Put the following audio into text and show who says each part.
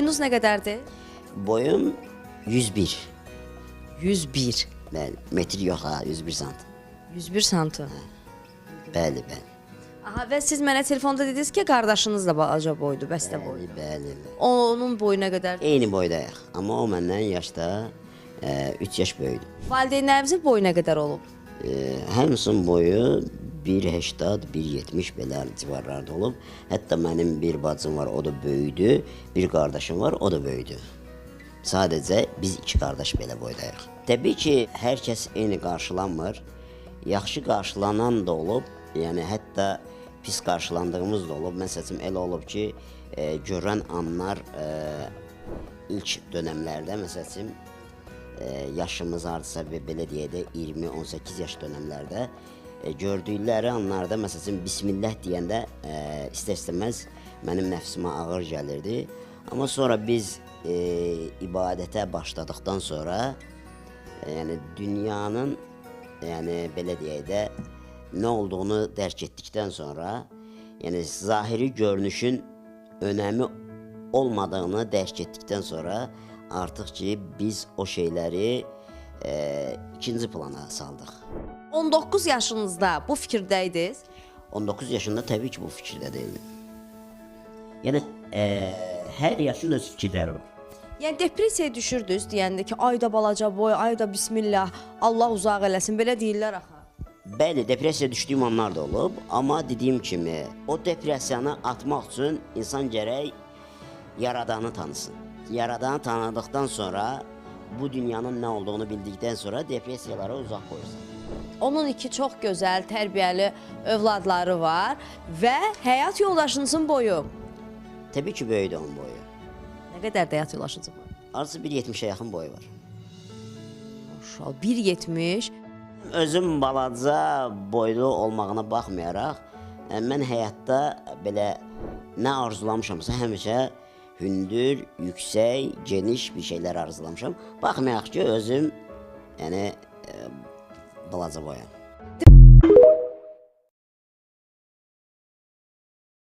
Speaker 1: Boyunuz nə qədərdir?
Speaker 2: Boyum 101.
Speaker 1: 101.
Speaker 2: Bəli, metr yox ha, 101 sant.
Speaker 1: 101 santı.
Speaker 2: Bəli, bəli.
Speaker 1: Aha, və siz mənə telefonda dediniz ki, qardaşınız da balaca boydu, bəstə boydu.
Speaker 2: Bəli.
Speaker 1: Onun boyu nə qədərdir?
Speaker 2: Eyni boydayıq, amma o məndən yaşda 3 yaş böyüdür.
Speaker 1: Valideynlərinizin boyu nə qədər olub?
Speaker 2: Hamısının boyu 1.80, 1.70 belə civarlarda olub. Hətta mənim bir bacım var, o da böyüdü. Bir qardaşım var, o da böyüdü. Sadəcə biz iki qardaş belə boydayıq. Təbii ki, hər kəs eyni qarşılanmır. Yaxşı qarşılanan da olub, yəni hətta pis qarşılandığımız da olub. Məsələn, elə olub ki, görən anlar ilk dönəmlərdə, məsələn, yaşımız artısa və belə deyək də 20-18 yaş dönəmlərdə gördükləri anlarda, məsələn, Bismillah deyəndə istər-istəməz mənim nəfsimə ağır gəlirdi. Amma sonra biz ibadətə başladıqdan sonra, yəni dünyanın, yəni belə deyək də, nə olduğunu dərk etdikdən sonra, yəni zahiri görünüşün önəmi olmadığını dərk etdikdən sonra artıq ki, biz o şeyləri ikinci plana saldıq.
Speaker 1: 19 yaşınızda bu fikirdəydiniz?
Speaker 2: 19 yaşında təbii ki, bu fikirdə deyildim. Yəni, hər yaşın öz fikirləri var.
Speaker 1: Yəni depressiyaya düşürdünüz deyəndə ki, ayda balaca boy, ayda bismillah, Allah uzaq eləsin, belə deyirlər axı.
Speaker 2: Bəli, depressiyaya düşdüyüm anlar da olub, amma dediyim kimi, o depressiyanı atmaq üçün insan gərək Yaradanı tanısın. Yaradanı tanıdıqdan sonra, bu dünyanın nə olduğunu bildikdən sonra depressiyalara uzaq qoyursan.
Speaker 1: Onun iki çox gözəl, tərbiyəli övladları var və həyat yoldaşınızın boyu.
Speaker 2: Təbii ki, böyüdü onun boyu.
Speaker 1: Nə qədər də həyat yoldaşınızın boyu?
Speaker 2: Artıq 1.70-ə yaxın boyu var.
Speaker 1: Maşallah, 1.70.
Speaker 2: Özüm balaca boylu olmağına baxmayaraq, mən həyatda belə nə arzulamışamsa həmişə hündür, yüksək, geniş bir şeylər arzulamışam. Baxmayaq ki, özüm balaca boyam.